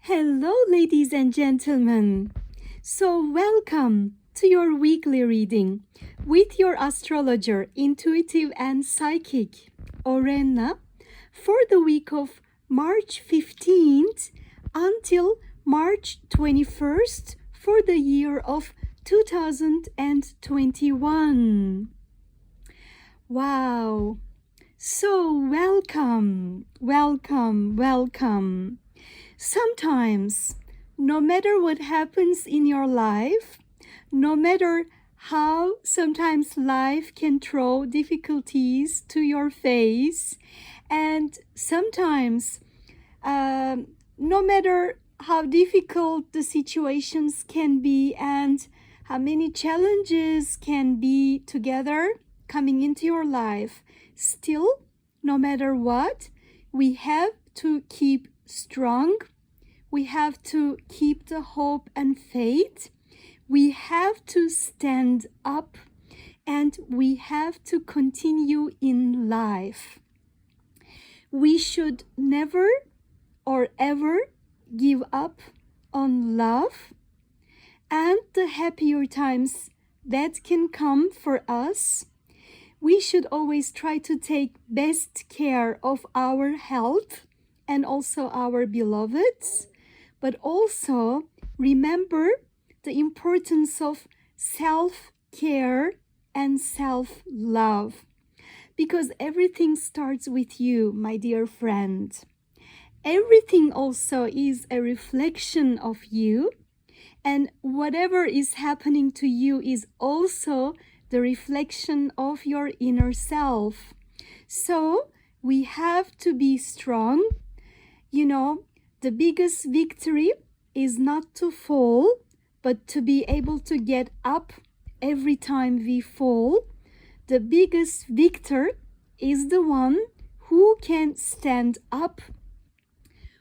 Hello, ladies and gentlemen. So, welcome to your weekly reading with your astrologer, intuitive and psychic, Orenna, for the week of March 15th until March 21st for the year of 2021. Wow. So, welcome. Sometimes, no matter what happens in your life, no matter how sometimes life can throw difficulties to your face, and sometimes, no matter how difficult the situations can be and how many challenges can be together coming into your life, still, no matter what, we have to keep strong. We have to keep the hope and faith. We have to stand up and we have to continue in life. We should never or ever give up on love and the happier times that can come for us. We should always try to take best care of our health and also our beloveds, but also remember the importance of self-care and self-love, because everything starts with you, my dear friend. Everything also is a reflection of you, and whatever is happening to you is also the reflection of your inner self. So we have to be strong. You know, the biggest victory is not to fall, but to be able to get up every time we fall. The biggest victor is the one who can stand up,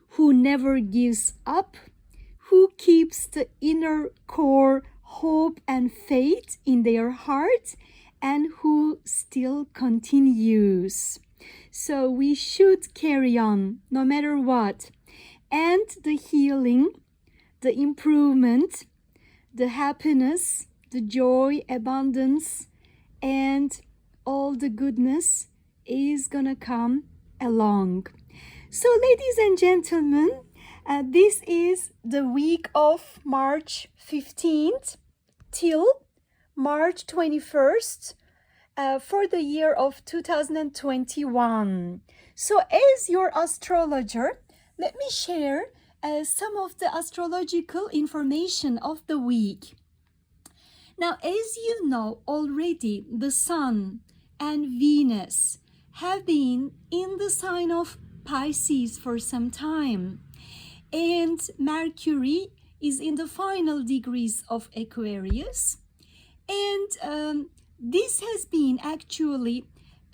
who never gives up, who keeps the inner core hope and faith in their heart, and who still continues. So we should carry on no matter what. And the healing, the improvement, the happiness, the joy, abundance, and all the goodness is gonna come along. So, ladies and gentlemen, this is the week of March 15th till March 21st for the year of 2021. So, as your astrologer, let me share some of the astrological information of the week. Now, as you know already, the Sun and Venus have been in the sign of Pisces for some time. And Mercury is in the final degrees of Aquarius. And this has been actually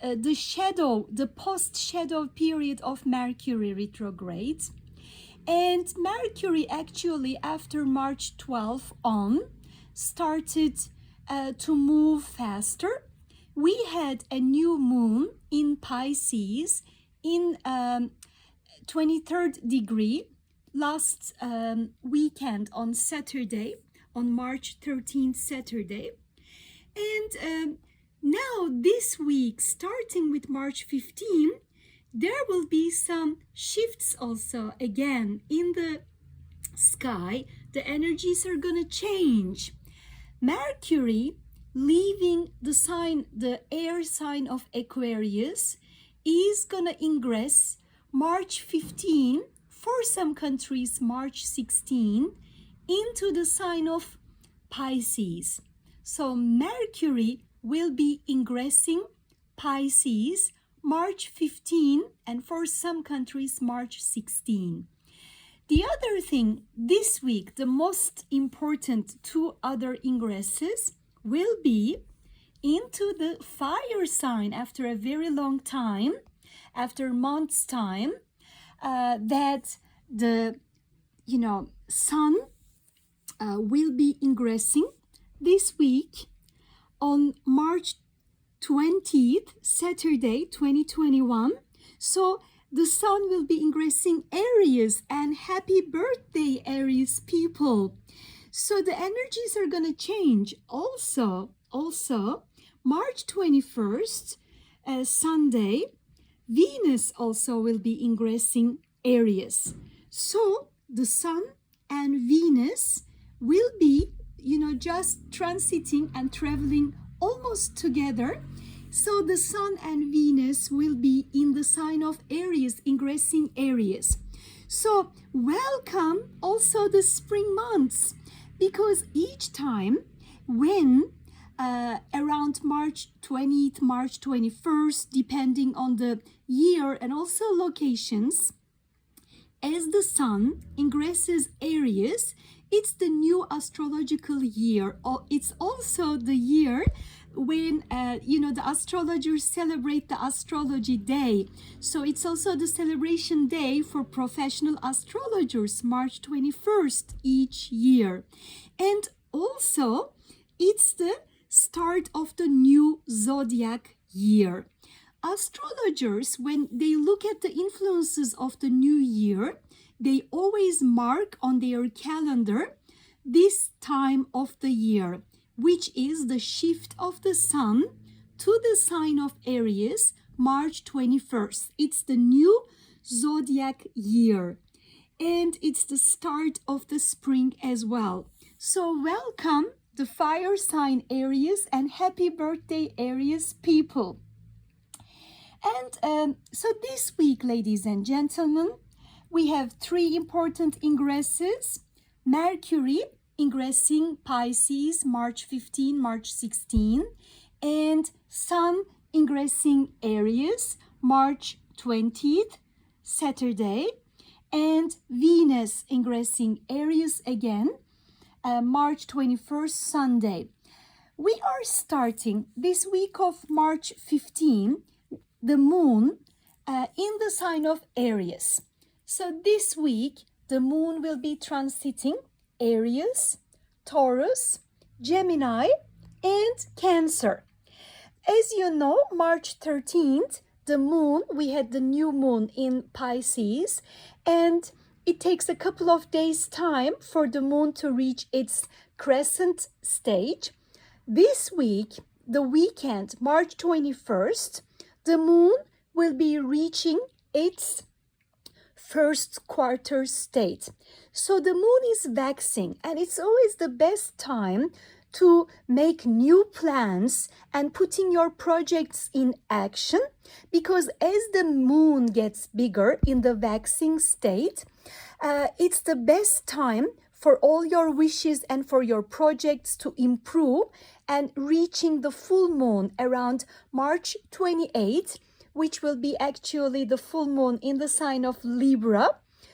the post-shadow period of Mercury retrograde. And Mercury actually after March 12 on started to move faster. We had a new moon in Pisces in 23rd degree last weekend on Saturday, on March 13th Saturday. And now this week, starting with March 15, there will be some shifts also again in the sky. The energies are going to change. Mercury leaving the air sign of Aquarius is going to ingress March 15, for some countries March 16, into the sign of Pisces. So Mercury will be ingressing Pisces March 15 and for some countries March 16. The other thing this week, the most important two other ingresses will be into the fire sign after a very long time, after months' time, that the Sun will be ingressing this week on March 20th, Saturday, 2021. So the sun will be ingressing Aries, and happy birthday, Aries people. So the energies are going to change. Also, March 21st, Sunday, Venus also will be ingressing Aries. So the sun and Venus will be, just transiting and traveling almost together. So the sun and Venus will be in the sign of Aries, ingressing Aries. So welcome also the spring months, because each time when around March 20th, March 21st, depending on the year and also locations, as the sun ingresses Aries, it's the new astrological year. It's also the year when the astrologers celebrate the astrology day. So it's also the celebration day for professional astrologers, March 21st each year. And also it's the start of the new zodiac year. Astrologers, when they look at the influences of the new year, they always mark on their calendar this time of the year, which is the shift of the sun to the sign of Aries, March 21st. It's the new zodiac year, and it's the start of the spring as well. So welcome the fire sign Aries, and happy birthday, Aries people. And so this week, ladies and gentlemen, we have 3 important ingresses. Mercury ingressing Pisces, March 15, March 16, and Sun ingressing Aries, March 20th, Saturday, and Venus ingressing Aries again, March 21st, Sunday. We are starting this week of March 15, the moon in the sign of Aries. So this week, the moon will be transiting Aries, Taurus, Gemini, and Cancer. As you know, March 13th, the moon, we had the new moon in Pisces, and it takes a couple of days' time for the moon to reach its crescent stage. This week, the weekend, March 21st, the moon will be reaching its first quarter state. So the moon is waxing, and it's always the best time to make new plans and putting your projects in action, because as the moon gets bigger in the waxing state, it's the best time for all your wishes and for your projects to improve, and reaching the full moon around March 28th, which will be actually the full moon in the sign of Libra.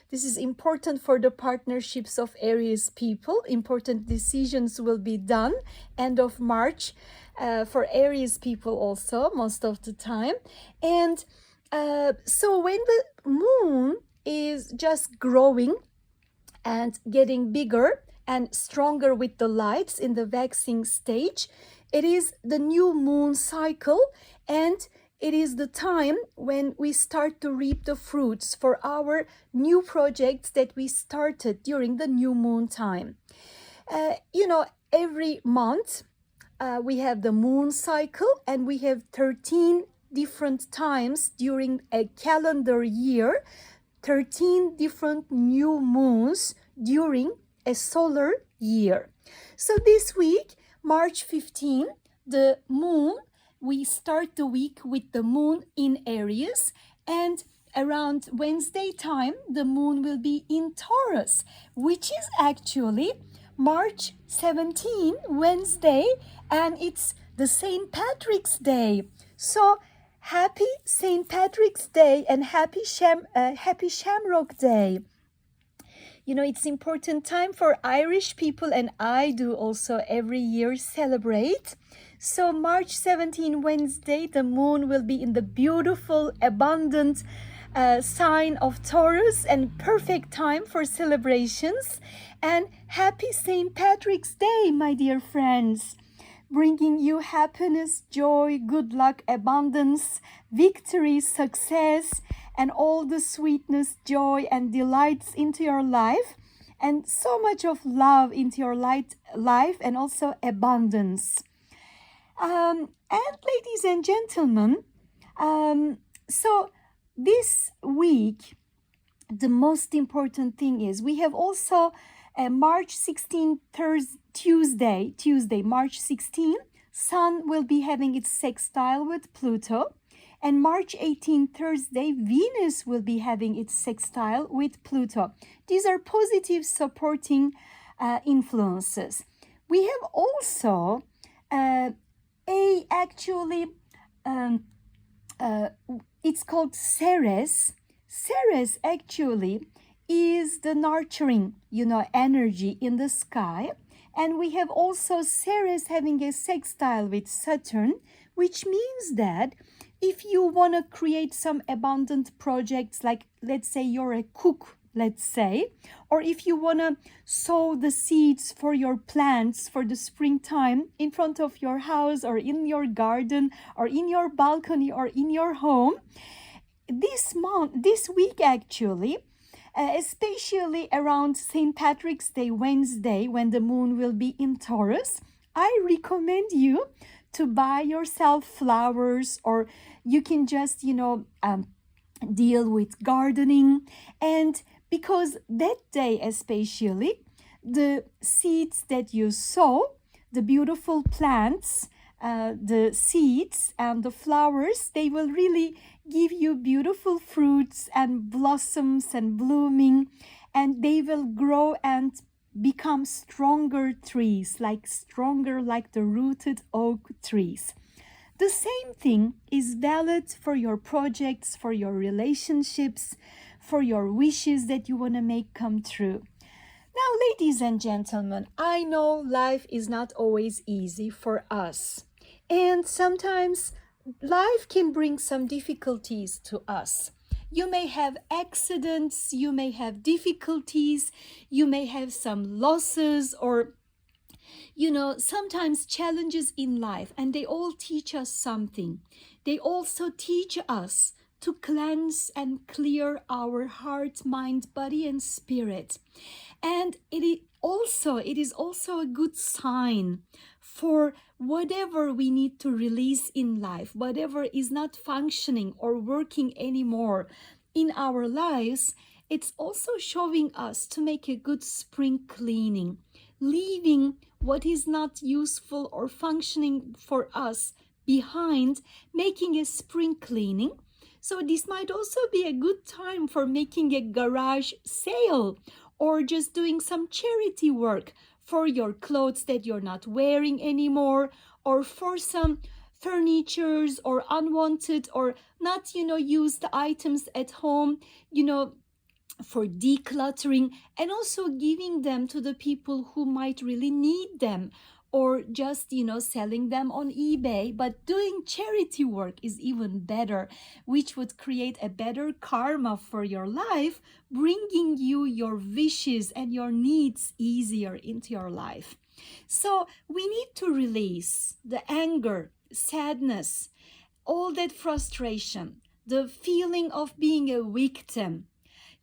This is important for the partnerships of Aries people. Important decisions will be done end of March for Aries people also, most of the time. And so when the moon is just growing and getting bigger and stronger with the lights in the waxing stage, it is the new moon cycle, and it is the time when we start to reap the fruits for our new projects that we started during the new moon time. Every month we have the moon cycle, and we have 13 different times during a calendar year, 13 different new moons during a solar year. So this week, March 15, the moon, we start the week with the moon in Aries, and around Wednesday time, the moon will be in Taurus, which is actually March 17, Wednesday, and it's the St. Patrick's Day. So happy St. Patrick's Day and happy Shamrock Day. It's important time for Irish people, and I do also every year celebrate. So March 17, Wednesday, the moon will be in the beautiful, abundant sign of Taurus, and perfect time for celebrations. And happy St. Patrick's Day, my dear friends, bringing you happiness, joy, good luck, abundance, victory, success, and all the sweetness, joy, and delights into your life, and so much of love into your life, and also abundance. And ladies and gentlemen, so this week, the most important thing is we have also March 16, Tuesday, March 16, Sun will be having its sextile with Pluto. And March 18, Thursday, Venus will be having its sextile with Pluto. These are positive supporting influences. We have also it's called Ceres. Ceres actually is the nurturing, energy in the sky. And we have also Ceres having a sextile with Saturn, which means that if you want to create some abundant projects, like let's say you're a cook, let's say, or if you want to sow the seeds for your plants for the springtime in front of your house or in your garden or in your balcony or in your home, this week actually, especially around St. Patrick's Day, Wednesday, when the moon will be in Taurus, I recommend you to buy yourself flowers, or you can just, deal with gardening. And because that day especially, the seeds that you sow, the beautiful plants, the seeds and the flowers, they will really give you beautiful fruits and blossoms and blooming, and they will grow and become stronger trees, like the rooted oak trees. The same thing is valid for your projects, for your relationships, for your wishes that you want to make come true. Now, ladies and gentlemen, I know life is not always easy for us. And sometimes life can bring some difficulties to us. You may have accidents, you may have difficulties, you may have some losses, or sometimes challenges in life, and they all teach us something. They also teach us to cleanse and clear our heart, mind, body, and spirit. And it is also a good sign for whatever we need to release in life, whatever is not functioning or working anymore in our lives. It's also showing us to make a good spring cleaning, leaving what is not useful or functioning for us behind, making a spring cleaning. So this might also be a good time for making a garage sale, or just doing some charity work for your clothes that you're not wearing anymore, or for some furnitures or unwanted or not, used items at home, for decluttering, and also giving them to the people who might really need them, or just, selling them on eBay. But doing charity work is even better, which would create a better karma for your life, bringing you your wishes and your needs easier into your life. So we need to release the anger, sadness, all that frustration, the feeling of being a victim.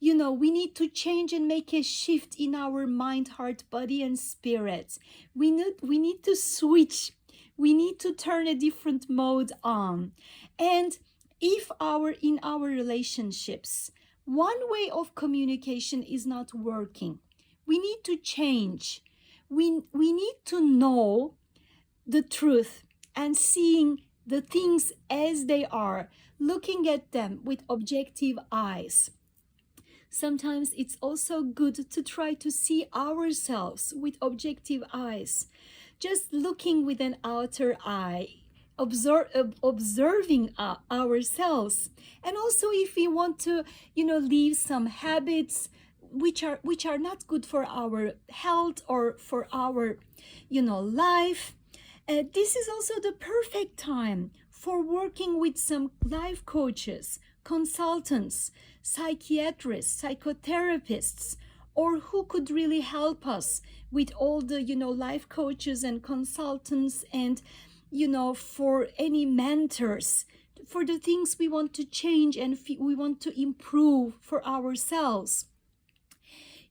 We need to change and make a shift in our mind, heart, body, and spirit. We need to switch. We need to turn a different mode on. And if in our relationships, one way of communication is not working, we need to change. We need to know the truth and seeing the things as they are, looking at them with objective eyes. Sometimes it's also good to try to see ourselves with objective eyes, just looking with an outer eye, observing ourselves. And also if we want to, leave some habits which are not good for our health or for our, life, this is also the perfect time for working with some life coaches, consultants, psychiatrists, psychotherapists, or who could really help us with all the, life coaches and consultants, and, for any mentors, for the things we want to change and we want to improve for ourselves.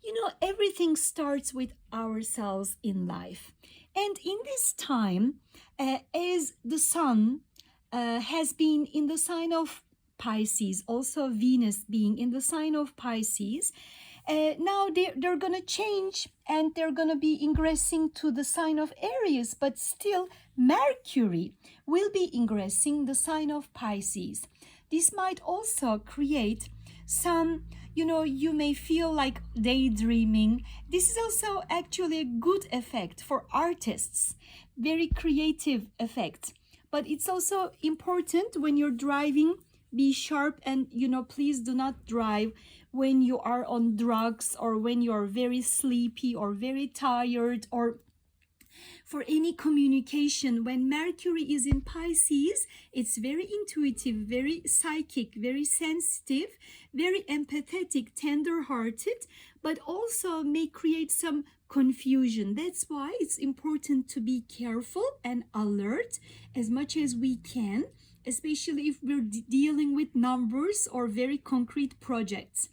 You know, everything starts with ourselves in life. And in this time, as the sun has been in the sign of Pisces, also Venus being in the sign of Pisces, now they're going to change and they're going to be ingressing to the sign of Aries, but still Mercury will be ingressing the sign of Pisces. This might also create some, you know, you may feel like daydreaming. This is also actually a good effect for artists, very creative effect. But it's also important when you're driving, be sharp, and, you know, please do not drive when you are on drugs or when you're very sleepy or very tired, or for any communication. When Mercury is in Pisces, it's very intuitive, very psychic, very sensitive, very empathetic, tender-hearted, but also may create some confusion. That's why it's important to be careful and alert as much as we can, especially if we're dealing with numbers or very concrete projects.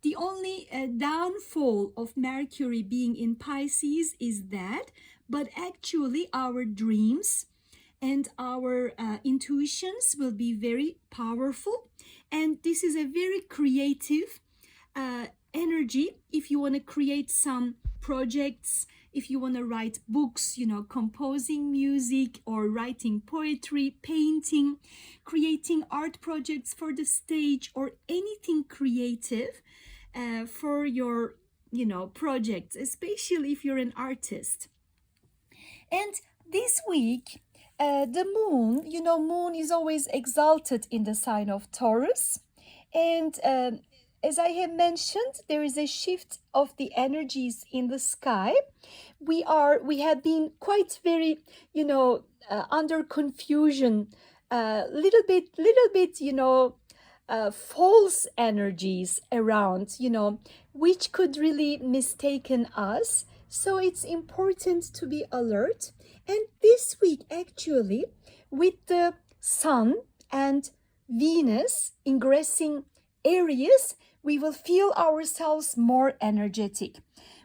The only downfall of Mercury being in Pisces is that, but actually our dreams and our intuitions will be very powerful. And this is a very creative energy if you want to create some projects, if you want to write books, you know, composing music or writing poetry, painting, creating art projects for the stage, or anything creative for your, you know, projects, especially if you're an artist. And this week, the moon, you know, moon is always exalted in the sign of Taurus. And as I have mentioned, there is a shift of the energies in the sky. We have been quite very, you know, under confusion, little bit, you know, false energies around, you know, which could really mistaken us. So it's important to be alert. And this week, actually, with the sun and Venus ingressing Aries, we will feel ourselves more energetic.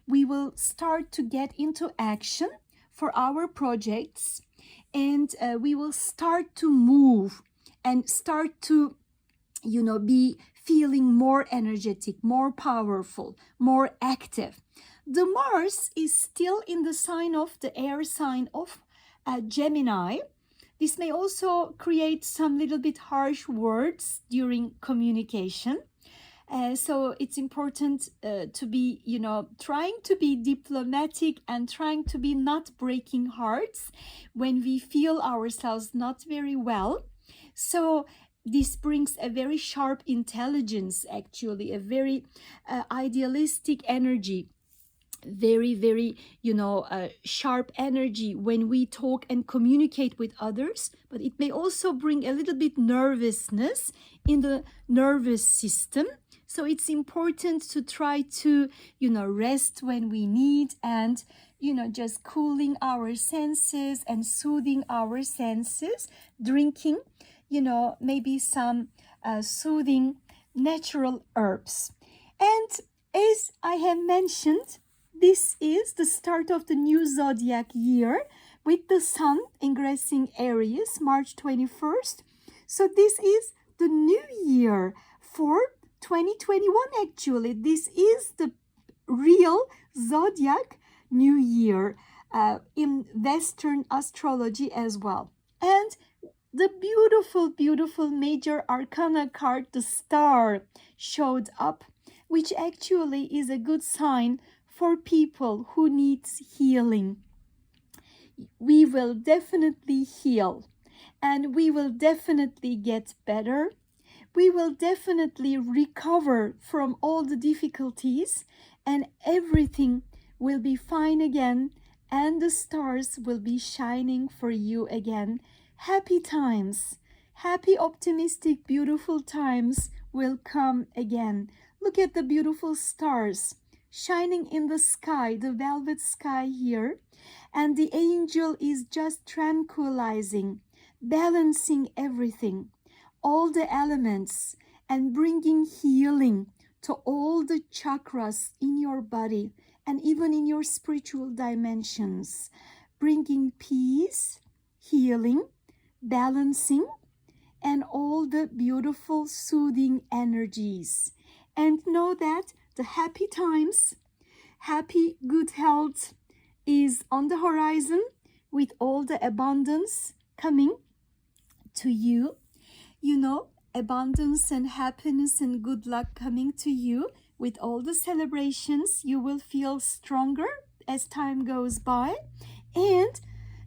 We will start to get into action for our projects, and we will start to move and start to, you know, be feeling more energetic, more powerful, more active. The Mars is still in the sign of the air sign of Gemini. This may also create some little bit harsh words during communication. So it's important to be, you know, trying to be diplomatic and trying to be not breaking hearts when we feel ourselves not very well. So this brings a very sharp intelligence, actually, a very idealistic energy, very, you know, sharp energy when we talk and communicate with others. But it may also bring a little bit nervousness in the nervous system. So it's important to try to, you know, rest when we need, and, you know, just cooling our senses and soothing our senses, drinking, you know, maybe some soothing natural herbs. And as I have mentioned, this is the start of the new zodiac year with the sun ingressing Aries, March 21st. So this is the new year for 2021, actually. This is the real zodiac new year in Western astrology as well. And the beautiful major arcana card, the star, showed up, which actually is a good sign for people who needs healing. We will definitely heal, and we will definitely get better. We will definitely recover from all the difficulties, and everything will be fine again, and the stars will be shining for you again. Happy times, happy, optimistic, beautiful times will come again. Look at the beautiful stars shining in the sky, the velvet sky here, and the angel is just tranquilizing, balancing everything. all the elements and bringing healing to all the chakras in your body and even in your spiritual dimensions, bringing peace, healing, balancing, and all the beautiful soothing energies. And know that the happy times, happy good health is on the horizon with all the abundance coming to you. You know, abundance and happiness and good luck coming to you with all the celebrations. You will feel stronger as time goes by. And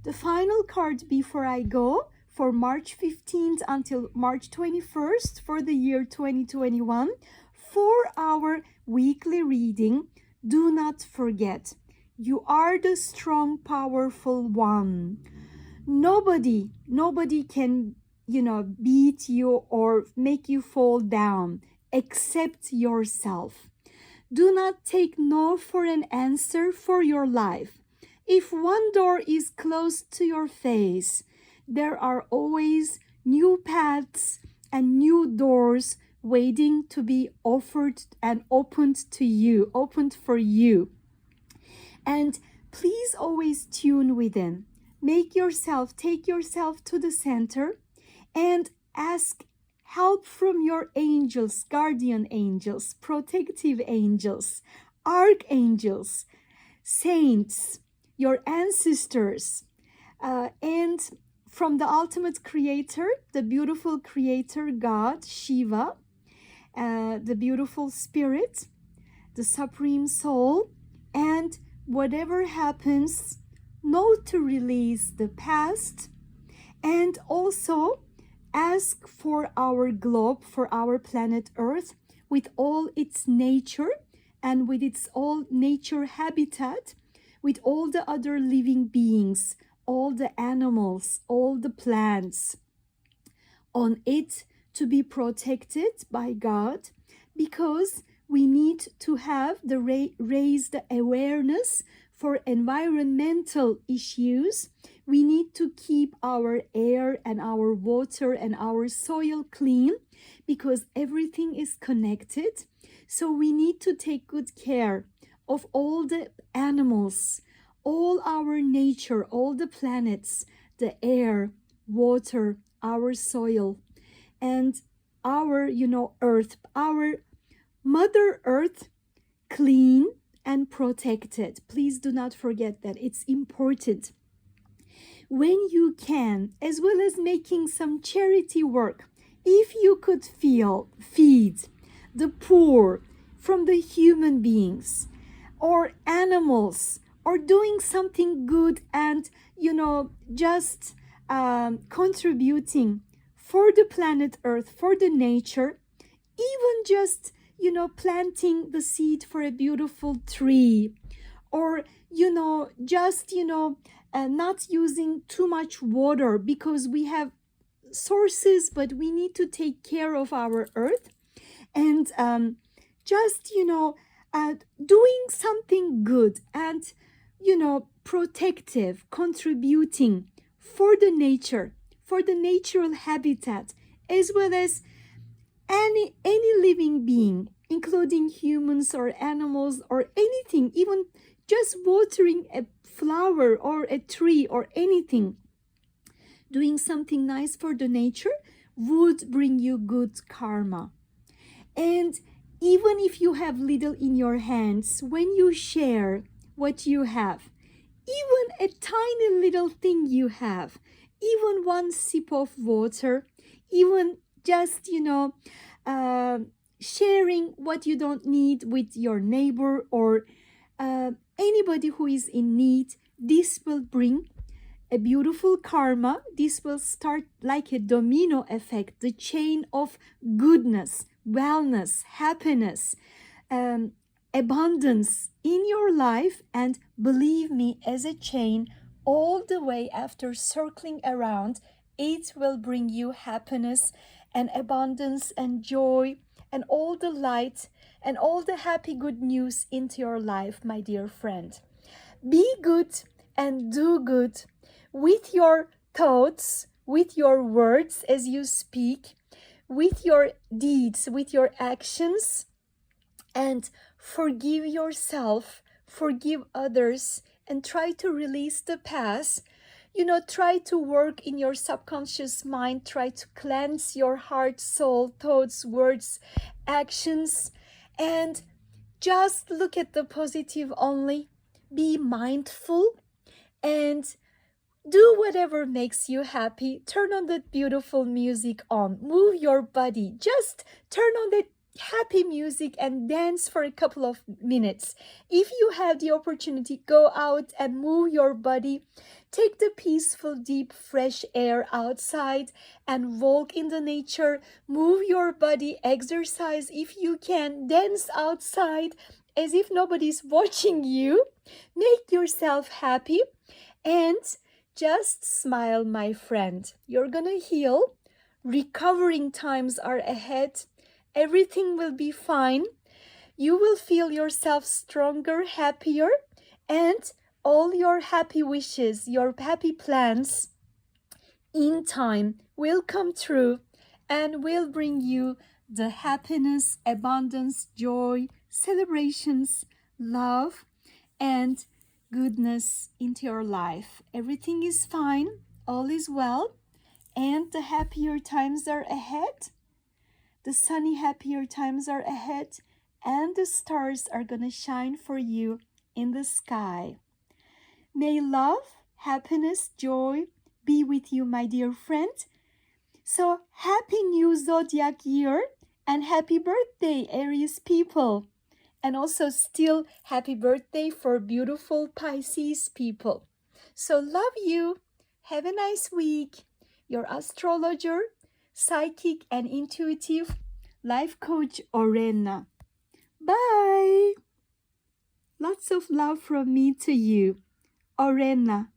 the final card before I go for March 15th until March 21st for the year 2021 for our weekly reading. Do not forget, you are the strong, powerful one. Nobody can, beat you or make you fall down except yourself. Do not take no for an answer for your life. If one door is closed to your face, there are always new paths and new doors waiting to be offered and opened for you. And please always tune within. Take yourself to the center and ask help from your angels, guardian angels, protective angels, archangels, saints, your ancestors, and from the ultimate creator, the beautiful creator God, Shiva, the beautiful spirit, the supreme soul, and whatever happens, know to release the past, and also ask for our globe, for our planet Earth, with all its nature and with its all nature habitat, with all the other living beings, all the animals, all the plants, on it to be protected by God, because we need to have raise the awareness for environmental issues. We need to keep our air and our water and our soil clean, because everything is connected. So we need to take good care of all the animals, all our nature, all the planets, the air, water, our soil, and our, earth, our Mother Earth, clean and protected. Please do not forget that. It's important. When you can, as well as making some charity work, if you could feed the poor from the human beings or animals, or doing something good and, just contributing for the planet Earth, for the nature, even just, planting the seed for a beautiful tree, or, just, not using too much water, because we have sources, but we need to take care of our earth, and just, doing something good and, protective, contributing for the nature, for the natural habitat, as well as any living being, including humans or animals or anything, even just watering a flower or a tree or anything, doing something nice for the nature would bring you good karma. And even if you have little in your hands, when you share what you have, even a tiny little thing you have, even one sip of water, even just, sharing what you don't need with your neighbor or anybody who is in need, this will bring a beautiful karma. This will start like a domino effect, the chain of goodness, wellness, happiness, abundance in your life. And believe me, as a chain, all the way after circling around, it will bring you happiness and abundance and joy and all the light and all the happy good news into your life, my dear friend. Be good and do good with your thoughts, with your words as you speak. with your deeds, with your actions, and forgive yourself, forgive others, and try to release the past. Try to work in your subconscious mind, try to cleanse your heart, soul, thoughts, words, actions, and just look at the positive only. Be mindful and do whatever makes you happy. Turn on that beautiful music on. Move your body. Just turn on that happy music and dance for a couple of minutes. If you have the opportunity, go out and move your body. Take the peaceful, deep, fresh air outside and walk in the nature. Move your body, exercise if you can, dance outside as if nobody's watching you. Make yourself happy and just smile, my friend. You're gonna heal. Recovering times are ahead. Everything will be fine. You will feel yourself stronger, happier, and all your happy wishes, your happy plans in time will come true and will bring you the happiness, abundance, joy, celebrations, love, and goodness into your life. Everything is fine, all is well, and the happier times are ahead. The sunny, happier times are ahead, and the stars are gonna shine for you in the sky. May love, happiness, joy be with you, my dear friend. So happy new Zodiac year and happy birthday, Aries people. And also still happy birthday for beautiful Pisces people. So love you. Have a nice week. Your astrologer, psychic and intuitive life coach Orenna. Bye. Lots of love from me to you, Orenna.